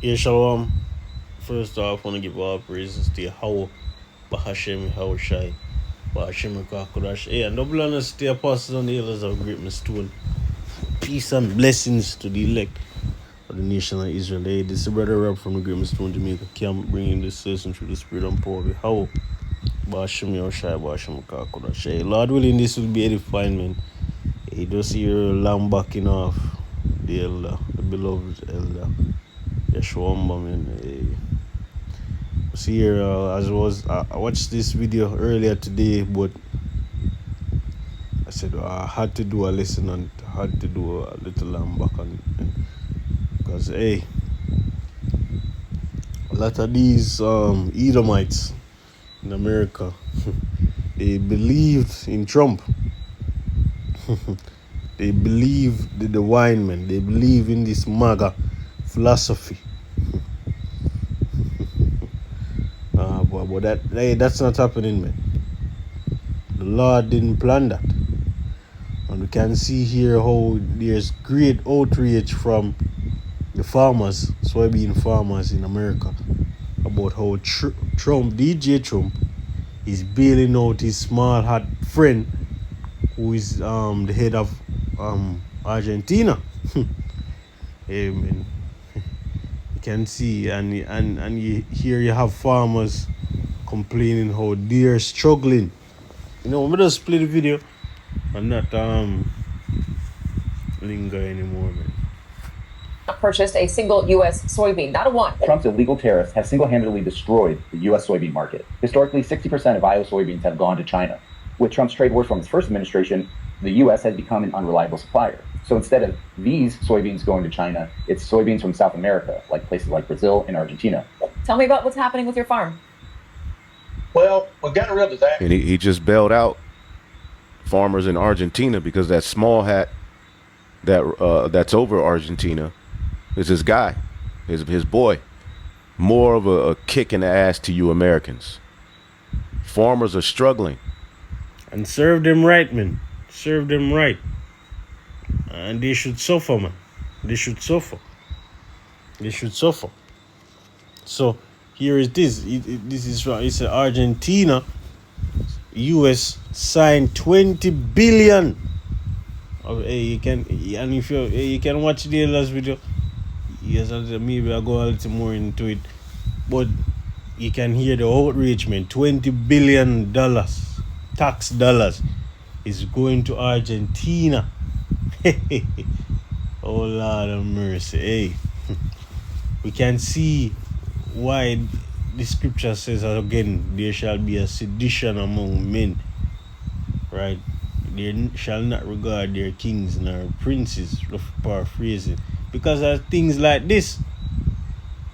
Yeah, Shalom. First off, I want to give all praises to Yahweh, Bahashem, Yahweh Shai, Bahashem, Kakodash. Hey, and double honors to the apostles and the elders of Great Stone. Peace and blessings to the elect of the nation of Israel. Hey, this is Brother Rob from the Great Stone, Jamaica camp, bringing this lesson through the spirit and power of Yahweh, Bahashem, Yahweh Shai, Bahashem, Kakodash. Hey, Lord willing, this will be edifying, man. Hey, just hear lamb backing off the elder, the beloved elder. Yeshua, man. Hey. See here, I watched this video earlier today, but I said I had to do a lesson and had to do a little back on it because hey, a lot of these Edomites in America, they believed in Trump. They believe the wine man. They believe in this MAGA philosophy. But that's not happening, man. The Lord didn't plan that. And we can see here how there's great outrage from the farmers, soybean farmers in America, about how Trump, DJ Trump, is bailing out his small hat friend, who is the head of Argentina. Amen. You can see, and here you have farmers complaining how they're struggling. You know, I'm just play the video. I'm not linger anymore, man. Purchased a single U.S. soybean, not a one. Trump's illegal tariffs have single-handedly destroyed the U.S. soybean market. Historically, 60% of Iowa soybeans have gone to China. With Trump's trade war from his first administration, the U.S. has become an unreliable supplier. So instead of these soybeans going to China, it's soybeans from South America, like places like Brazil and Argentina. Tell me about what's happening with your farm. Well, we've got a real disaster. And he just bailed out farmers in Argentina because that small hat that's over Argentina is his guy, his boy. More of a kick in the ass to you Americans. Farmers are struggling. And serve them right, man. Serve them right. And they should suffer, man. They should suffer. They should suffer. So here it is. This is right. It's Argentina. U.S. signed 20 billion. Hey, you can, and if you can watch the last video. Yes, maybe I'll go a little more into it, but you can hear the outrage, man. $20 billion tax dollars is going to Argentina. Oh Lord of mercy. Hey, we can see why the scripture says again, there shall be a sedition among men, right? They shall not regard their kings nor princes, paraphrasing. Because of things like this,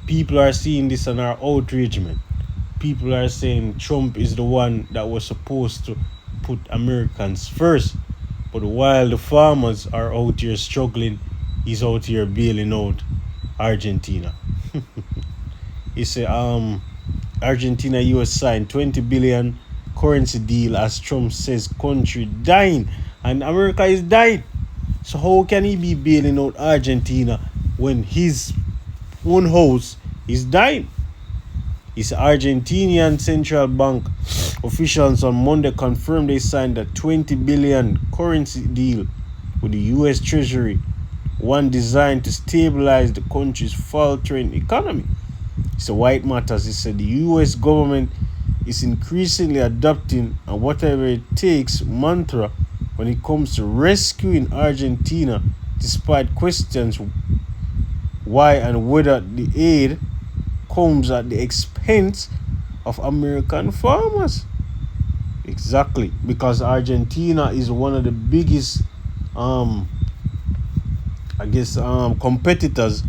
people are seeing this and are outraged, man. People are saying Trump is the one that was supposed to put Americans first. But while the farmers are out here struggling, he's out here bailing out Argentina. He said, Argentina, US signed 20 billion currency deal as Trump says country dying. And America is dying. So how can he be bailing out Argentina when his own house is dying? His Argentinian central bank officials on Monday confirmed they signed a 20 billion currency deal with the U.S. Treasury, one designed to stabilize the country's faltering economy. It's a White Matters. He said the U.S. government is increasingly adopting a whatever it takes mantra when it comes to rescuing Argentina, despite questions why and whether the aid comes at the expense of American farmers. Exactly, because Argentina is one of the biggest, competitors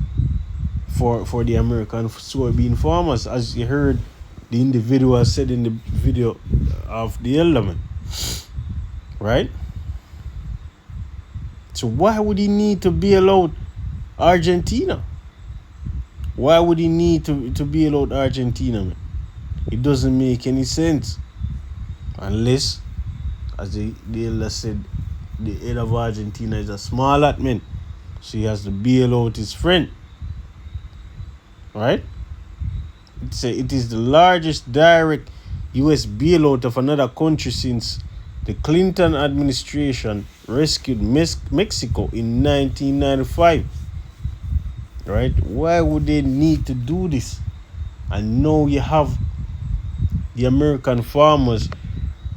for the American soybean farmers, as you heard the individual said in the video of the elderman, right? So why would he need to bail out Argentina? Why would he need to bail out Argentina, man? It doesn't make any sense. Unless, as the elder said, the head of Argentina is a small hat man. So he has to bail out his friend. right? It is the largest direct U.S. bailout of another country since the Clinton administration rescued Mexico in 1995. Right? Why would they need to do this? And now you have the American farmers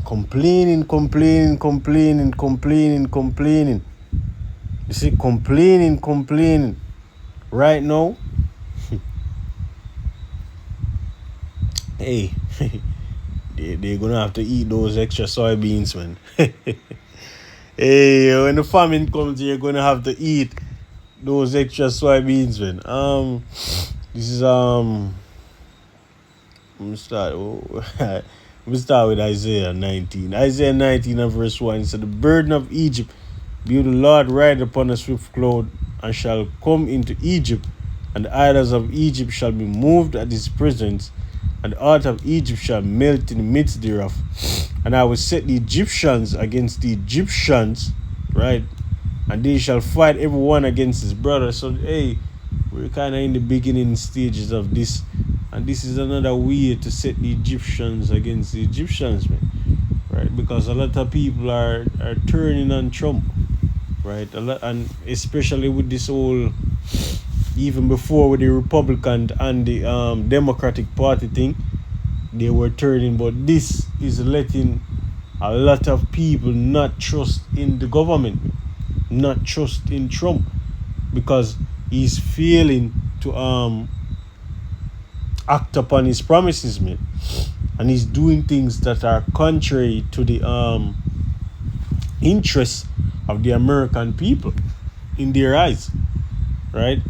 complaining. You see, complaining. Right now, hey, they're gonna have to eat those extra soybeans, man. Hey, when the famine comes, you're gonna have to eat those extra soybeans, man. This is we start with Isaiah 19. Isaiah 19 and verse 1. It said, the burden of Egypt, behold, the Lord ride upon a swift cloud, and shall come into Egypt, and the idols of Egypt shall be moved at his presence, and the heart of Egypt shall melt in the midst thereof. And I will set the Egyptians against the Egyptians, right? And they shall fight every one against his brother. So, hey, we're kind of in the beginning stages of this. And this is another way to set the Egyptians against the Egyptians, man. Right? Because a lot of people are turning on Trump. Right? And especially with this whole, even before with the Republican and the Democratic Party thing, they were turning. But this is letting a lot of people not trust in the government, not trust in Trump, because he's failing to act upon his promises, man, and he's doing things that are contrary to the interests of the American people in their eyes, right?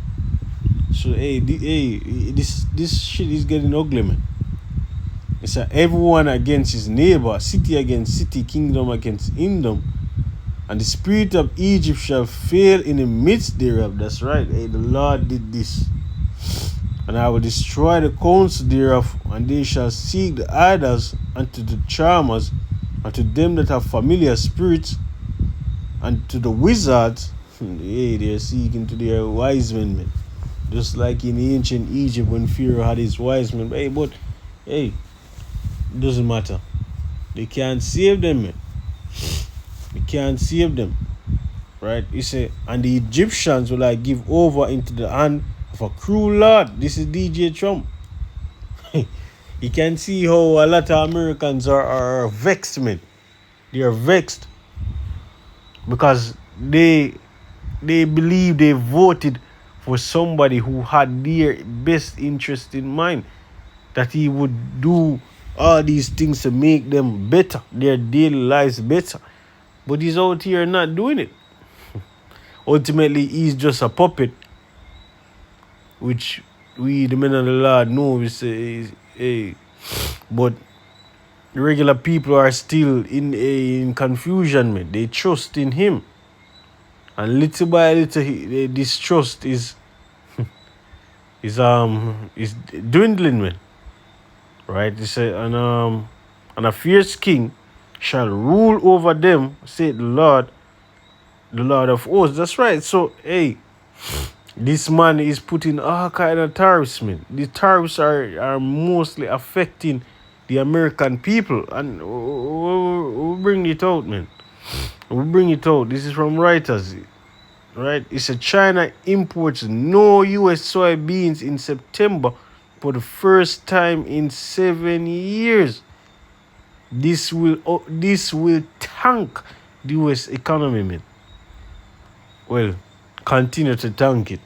So this shit is getting ugly, man. It's everyone against his neighbor, city against city, kingdom against kingdom, and the spirit of Egypt shall fail in the midst thereof. That's right. Hey, the Lord did this. And I will destroy the counsel thereof, and they shall seek the idols unto the charmers, and to them that have familiar spirits, and to the wizards. Hey, they're seeking to their wise men, man. Just like in ancient Egypt when Pharaoh had his wise men. But it doesn't matter. They can't save them, man. They can't save them. Right? He said, and the Egyptians will I give over into the hand of a cruel lord. This is DJ Trump. You can see how a lot of Americans are vexed, man. They are vexed because they believe they voted for somebody who had their best interest in mind, that he would do all these things to make them better, their daily lives better. But he's out here not doing it. Ultimately, he's just a puppet, which we, the men of the Lord, know but the regular people are still in confusion, man. They trust in him. And little by little, this trust is dwindling, man. Right? He said, and a fierce king shall rule over them, said the Lord of hosts. That's right. So, hey, this man is putting all kind of tariffs, man. The tariffs are mostly affecting the American people, and we'll bring it out, man. We'll bring it out. This is from Reuters, right? It said China imports no U.S. soybeans in September for the first time in 7 years. This will tank the U.S. economy, man. Well, continue to tank it.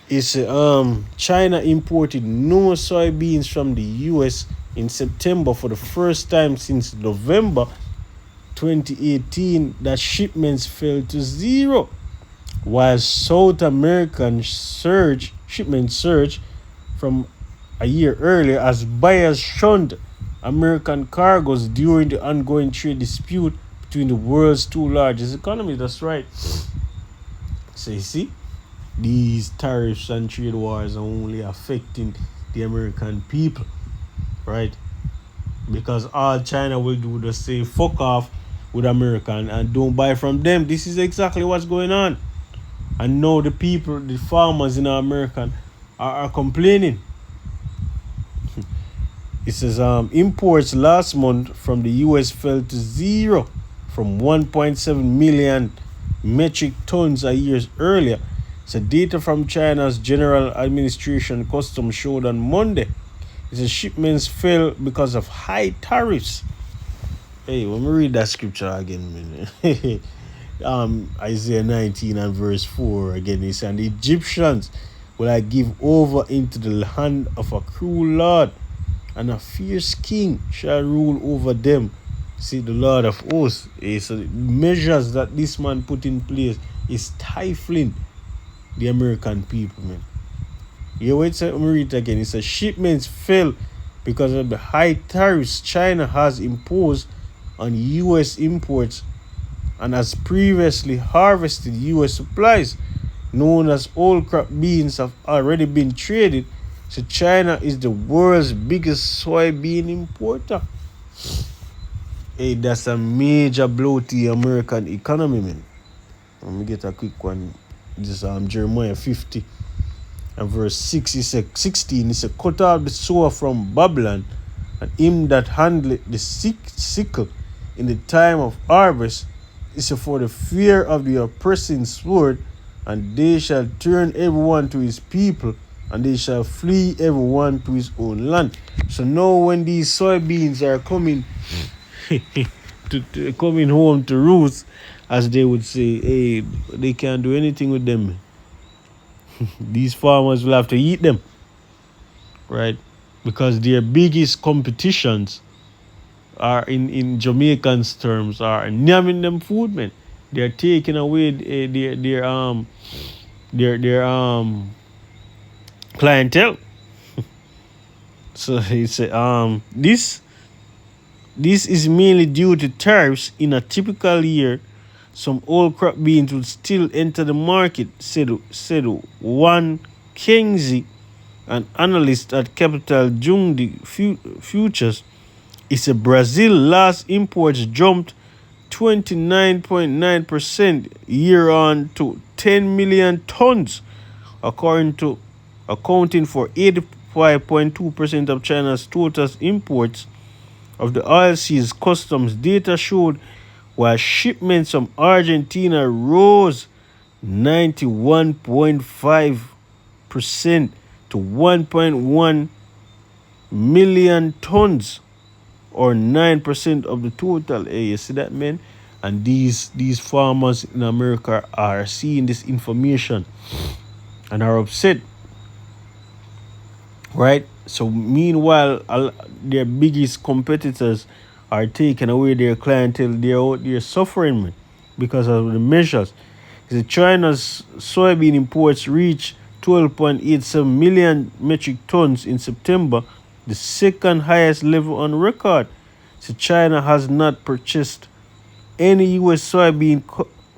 It's China imported no soybeans from the U.S. in September for the first time since November 2018. That shipments fell to zero, while South American shipments surged from a year earlier as buyers shunned American cargoes during the ongoing trade dispute between the world's two largest economies. That's right. So you see, these tariffs and trade wars are only affecting the American people, right? Because all China will do is say fuck off with America and don't buy from them. This is exactly what's going on. And now the people, the farmers in America are complaining. It says imports last month from the US fell to zero from 1.7 million metric tons a year earlier. So data from China's General Administration Customs showed on Monday. It says shipments fell because of high tariffs. Hey, when we read that scripture again, man. Isaiah 19 and verse 4 again, it says, and the Egyptians will I give over into the hand of a cruel Lord, and a fierce king shall rule over them. See, the Lord of hosts. So the measures that this man put in place is stifling the American people, man. You wait, let me read it again. It says shipments fell because of the high tariffs China has imposed on US imports and has previously harvested US supplies known as old crop beans have already been traded. So China is the world's biggest soybean importer. Hey, that's a major blow to the American economy, man. Let me get a quick one. This is Jeremiah 50 and verse 16. It says, cut off the sower from Babylon, and him that handleth the sickle in the time of harvest. It says, for the fear of the oppressing sword, and they shall turn everyone to his people, and they shall flee everyone to his own land. So now when these soybeans are coming coming home to roost, as they would say, hey, they can't do anything with them. These farmers will have to eat them, right? Because their biggest competitions are in Jamaican's terms are namming them food, man. They're taking away their clientele. So it's this is mainly due to tariffs. In a typical year, some old crop beans would still enter the market, said Juan Kingsley, an analyst at Capital Jundi Futures. It's a Brazil last imports jumped 29.9% year on to 10 million tons, accounting for 85.2% of China's total imports of the oilseeds. Customs data showed while shipments from Argentina rose 91.5% to 1.1 million tons, or 9% of the total. Hey, you see that, man? And these farmers in America are seeing this information and are upset, right? So meanwhile, their biggest competitors are taking away their clientele. They're suffering, man, because of the measures. China's soybean imports reached 12.87 million metric tons in September, the second highest level on record. So China has not purchased any U.S. soybean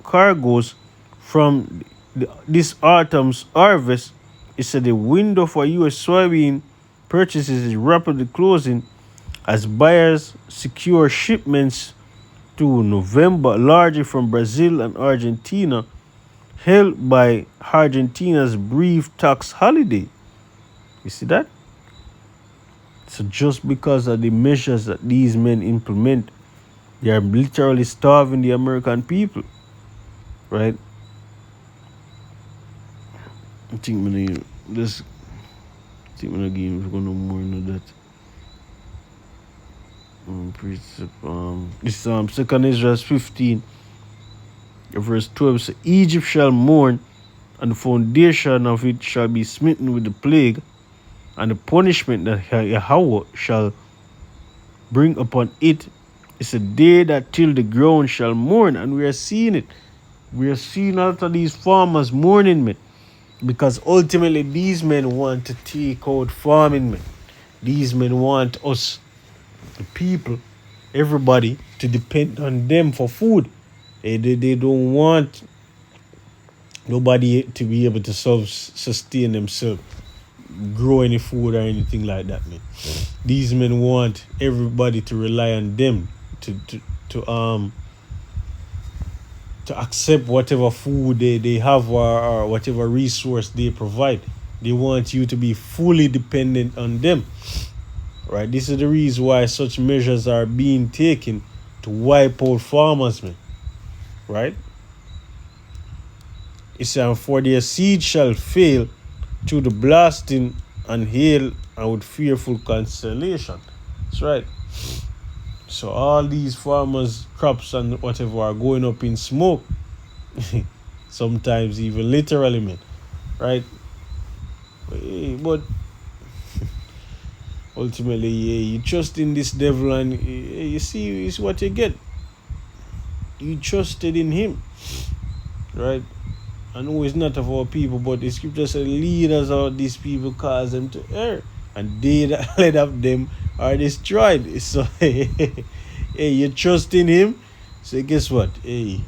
cargoes from this autumn's harvest. It said the window for U.S. soybean purchases is rapidly closing as buyers secure shipments to November, largely from Brazil and Argentina, held by Argentina's brief tax holiday. You see that? So just because of the measures that these men implement, they are literally starving the American people, right? I think I'm gonna give no more into that. This 2 Ezra 15, verse 12 says, Egypt shall mourn, and the foundation of it shall be smitten with the plague, and the punishment that Yahweh shall bring upon it is a day that till the ground shall mourn. And we are seeing it. We are seeing a lot of these farmers mourning, man, because ultimately these men want to take out farming, man. These men want us, the people, everybody, to depend on them for food. They don't want nobody to be able to sustain themselves, grow any food or anything like that, man. These men want everybody to rely on them to accept whatever food they have or whatever resource they provide. They want you to be fully dependent on them. Right? This is the reason why such measures are being taken to wipe out farmers, man. Right? It says, for their seed shall fail through the blasting and hail and with fearful constellation. That's right. So all these farmers' crops and whatever are going up in smoke. Sometimes even literally, man. Right? But ultimately, you trust in this devil and you see it's what you get. You trusted in him. Right? I know it's not of our people, but the scripture said leaders of these people cause them to err. And they that led of them are destroyed. So hey, you trust in him. So guess what? Hey.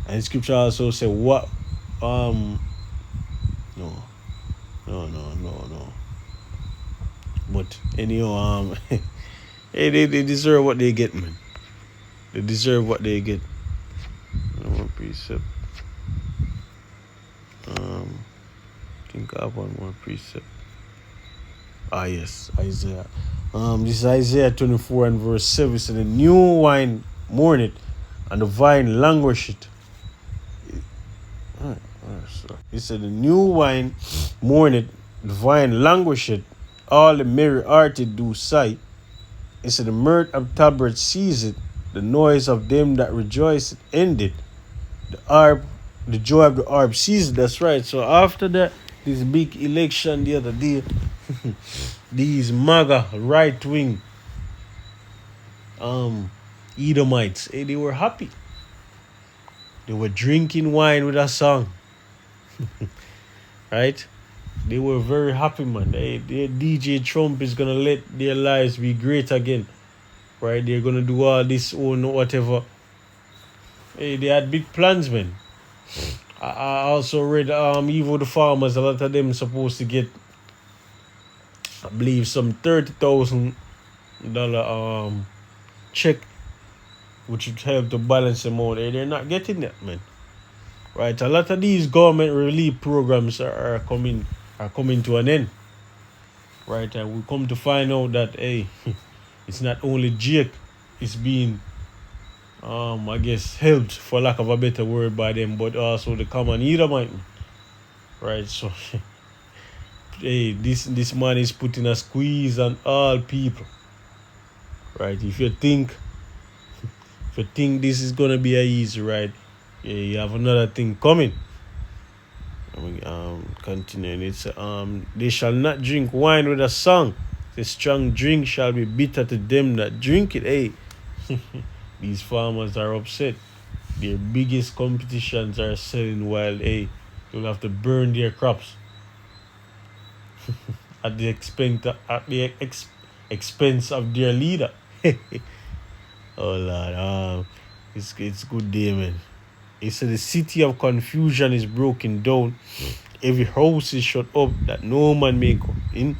And scripture also said what no. But anyhow, hey, they deserve what they get, man. They deserve what they get. One precept. I think I have one more precept. Yes, Isaiah. This is Isaiah 24 and verse 7. It said, the new wine mourneth, and the vine languisheth. It said, the new wine mourneth, the vine languisheth, all the merry-hearted do sigh. It said, the mirth of Tabret ceaseth, the noise of them that rejoice ended. The joy of the harp ceased. That's right. So after that, this big election the other day, these MAGA right-wing Edomites, they were happy. They were drinking wine with a song. Right? They were very happy, man. DJ Trump is gonna let their lives be great again. Right? They're gonna do all this whatever. Hey, they had big plans, man. I also read even the farmers, a lot of them supposed to get, I believe, some $30,000 check, which would help to balance them out. They're not getting that, man. Right? A lot of these government relief programs are coming to an end. Right? And we come to find out that hey, it's not only Jake, it's being I guess helped, for lack of a better word, by them, but also the common Edomite. Right? So hey, this man is putting a squeeze on all people. Right? If you think this is gonna be a easy ride, yeah, you have another thing coming. Continuing. It's they shall not drink wine with a song. The strong drink shall be bitter to them that drink it. Hey, these farmers are upset. Their biggest competitions are selling while they'll have to burn their crops at the expense of their leader. Oh Lord, it's good day, man. It said the city of confusion is broken down. Every house is shut up that no man may go in.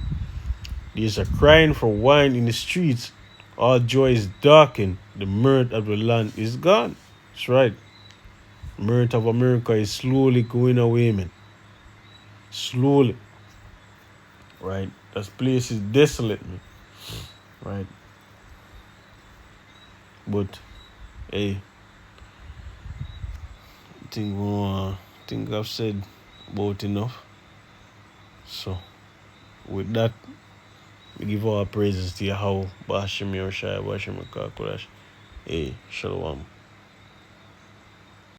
There's a crying for wine in the streets. All joy is darkened. The mirth of the land is gone. That's right. Mirth of America is slowly going away, man. Slowly. Right. That place is desolate, man. Right. But hey, I think I've said about enough. So with that, we give our praises to Yahweh, Bashim Yoshai, Bashim Kakulash. Hey, Shalom.